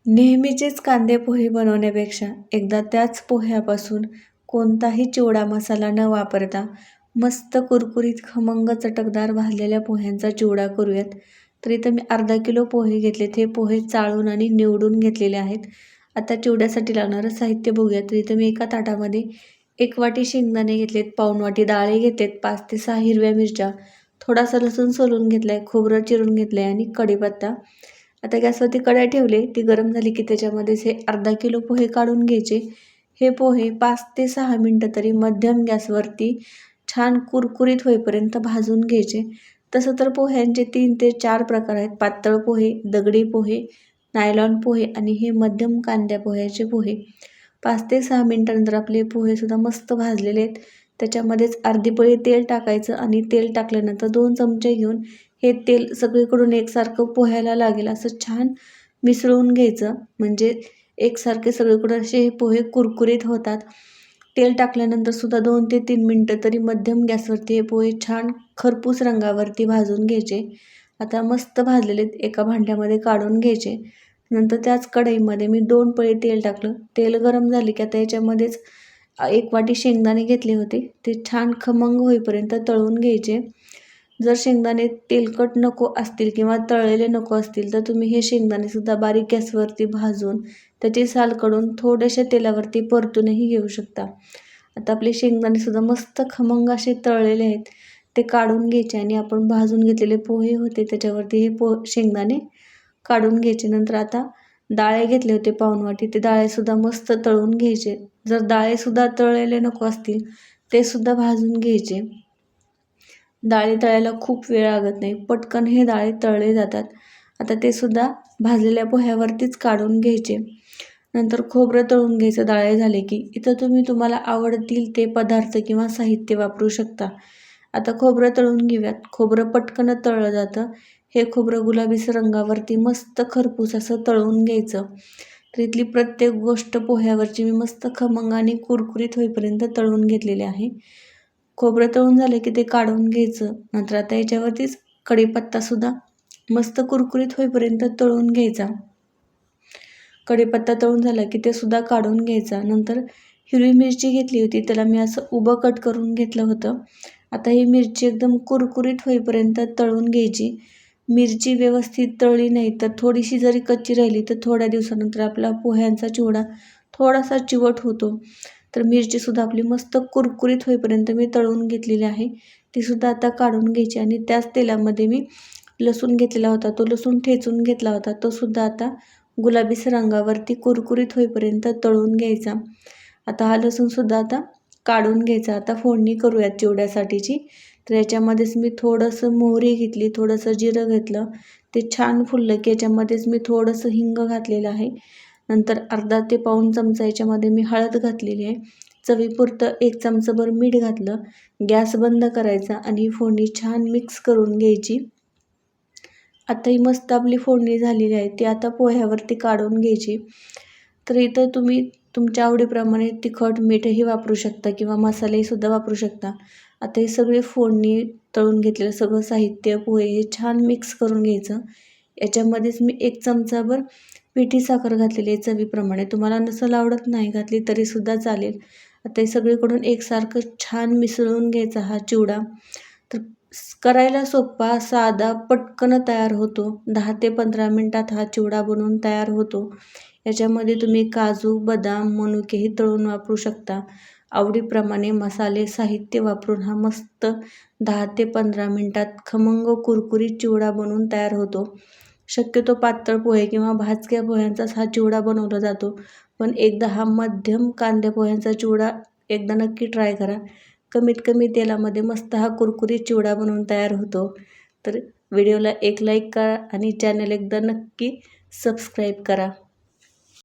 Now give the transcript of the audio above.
नेहमीचेच कांदे पोहे बनवण्यापेक्षा एकदा त्याच पोह्यापासून कोणताही चिवडा मसाला न वापरता मस्त कुरकुरीत खमंग चटकदार भाजलेल्या पोह्यांचा चिवडा करूयात. तर इथं मी अर्धा किलो पोहे घेतलेत. हे पोहे चाळून आणि निवडून घेतलेले आहेत. आता चिवड्यासाठी लागणारं साहित्य बघूया. तर इथं मी एका ताटामध्ये 1 वाटी शेंगदाणे घेतलेत, पाऊण वाटी डाळे घेतलेत, 5 ते 6 हिरव्या मिरच्या, थोडासा लसूण सोलून घेतलाय, खोबरं चिरून घेतलंय आणि कढीपत्ता. आता गॅसवरती कढई ठेवली, ती गरम झाली की त्याच्यामध्येच हे अर्धा किलो पोहे काढून घ्यायचे. हे पोहे 5 ते 6 मिनटं तरी मध्यम गॅसवरती छान कुरकुरीत होईपर्यंत भाजून घ्यायचे. तसं तर पोह्यांचे 3 ते 4 प्रकार आहेत. पातळ पोहे, दगडी पोहे, नायलॉन पोहे आणि हे मध्यम कांद्या पोह्याचे पोहे. 5 ते 6 मिनटानंतर आपले पोहेसुद्धा मस्त भाजलेले आहेत. त्याच्यामध्येच अर्धी पळी तेल टाकायचं आणि तेल टाकल्यानंतर 2 चमचे घेऊन हे तेल सगळीकडून एकसारखं पोह्याला लागेल असं छान मिसळून घ्यायचं. म्हणजे एकसारखे सगळीकडून असे हे पोहे कुरकुरीत होतात. तेल टाकल्यानंतर सुद्धा 2 ते 3 मिनटं तरी मध्यम गॅसवरती हे पोहे छान खरपूस रंगावरती भाजून घ्यायचे. आता मस्त भाजलेले एका भांड्यामध्ये काढून घ्यायचे. नंतर त्याच कढईमध्ये मी 2 पळी तेल टाकलं. तेल गरम झाले की आता याच्यामध्येच 1 वाटी शेंगदाणे घेतले होते. ते छान खमंग होईपर्यंत तळून घ्यायचे. जर शेंगदाणे तेलकट नको असतील किंवा तळलेले नको असतील तर तुम्ही हे शेंगदाणेसुद्धा बारीक गॅसवरती भाजून त्याची साल काढून थोड्याशा तेलावरती परतूनही घेऊ शकता. आता आपले शेंगदाणेसुद्धा मस्त खमंग असे तळलेले आहेत. ते काढून घ्यायचे आणि आपण भाजून घेतलेले पोहे होते त्याच्यावरती हे शेंगदाणे काढून घ्यायचे. नंतर आता डाळे घेतले होते पाऊण वाटी, ते डाळेसुद्धा मस्त तळून घ्यायचे. जर डाळेसुद्धा तळलेले नको असतील ते सुद्धा भाजून घ्यायचे. डाळी तळायला खूप वेळ लागत नाही, पटकन हे डाळे तळले जातात. आता ते सुद्धा भाजलेल्या पोह्यावरतीच काढून घ्यायचे. नंतर खोबरं तळून घ्यायचं डाळे झाले की. इथं तुम्हाला आवडतील ते पदार्थ किंवा साहित्य वापरू शकता. आता खोबरं तळून घेऊयात. खोबरं पटकन तळलं जातं. हे खोबरं गुलाबीसर रंगावरती मस्त खरपूस असं तळून घ्यायचं. तर इथली प्रत्येक गोष्ट पोह्यावरची मी मस्त खमंग आणि कुरकुरीत होईपर्यंत तळून घेतलेली आहे. खोबरं तळून झाले की ते काढून घ्यायचं. नंतर आता याच्यावरतीच कढीपत्तासुद्धा मस्त कुरकुरीत होईपर्यंत तळून घ्यायचा. कढीपत्ता तळून झाला की ते सुद्धा काढून घ्यायचा. नंतर हिरवी मिरची घेतली होती, त्याला मी असं उभं कट करून घेतलं होतं. आता ही मिरची एकदम कुरकुरीत होईपर्यंत तळून घ्यायची. मिरची व्यवस्थित तळली नाही तर थोडीशी जरी कच्ची राहिली तर थोड्या दिवसानंतर आपला पोह्यांचा चिवडा थोडासा चिवट होतो. तर मिरचीसुद्धा आपली मस्त कुरकुरीत होईपर्यंत मी तळून घेतलेली आहे. तीसुद्धा आता काढून घ्यायची आणि त्याच तेलामध्ये मी लसूण घेतलेला होता, तो लसूण ठेचून घेतला होता, तो सुद्धा आता गुलाबीसर रंगावरती कुरकुरीत होईपर्यंत तळून घ्यायचा. आता हा लसूणसुद्धा आता काढून घ्यायचा. आता फोडणी करूयात चिवड्यासाठीची. तर याच्यामध्येच मी थोडंसं मोहरी घेतली, थोडंसं जिरं घेतलं. ते छान फुललं की याच्यामध्येच मी थोडंसं हिंग घातलेलं आहे. नंतर अर्धा ते पाऊण चमचा याच्यामध्ये मी हळद घातलेली आहे. चवीपुरतं 1 चमचाभर मीठ घातलं. गॅस बंद करायचा आणि ही फोडणी छान मिक्स करून घ्यायची. आता ही मस्त आपली फोडणी झालेली आहे. ती आता पोह्यावरती काढून घ्यायची. तर इथं तुम्ही तुमच्या आवडीप्रमाणे तिखट, मीठही वापरू शकता किंवा मसालेसुद्धा वापरू शकता. आता हे सगळे फोडणी तळून घेतलेलं सगळं साहित्य, पोहे हे छान मिक्स करून घ्यायचं. याच्यामध्येच मी 1 चमचाभर पिठी साखर घातलेली आहे चवीप्रमाणे. तुम्हाला नसेल आवडत नाही घातली तरीसुद्धा चालेल. आता हे सगळीकडून एकसारखं छान मिसळून घ्यायचा हा चिवडा. तर करायला सोपा, साधा, पटकन तयार होतो. 10 ते 15 मिनटात हा चिवडा बनवून तयार होतो. याच्यामध्ये तुम्ही काजू, बदाम, मनुकेही तळून वापरू शकता. आवडीप्रमाणे मसाले, साहित्य वापरून हा मस्त 10 ते 15 मिनटात खमंग कुरकुरीत चिवडा बनवून तयार होतो. शक्यतो पातळ पोहे किंवा भाजक्या पोह्यांचाच हा चिवडा बनवला जातो. पण एकदा हा मध्यम कांद्या पोह्यांचा चिवडा एकदा नक्की ट्राय करा. कमीत कमी तेलामध्ये मस्त हा कुरकुरीत चिवडा बनवून तयार होतो. तर व्हिडिओला एक लाईक करा आणि चॅनल एकदा नक्की सबस्क्राईब करा.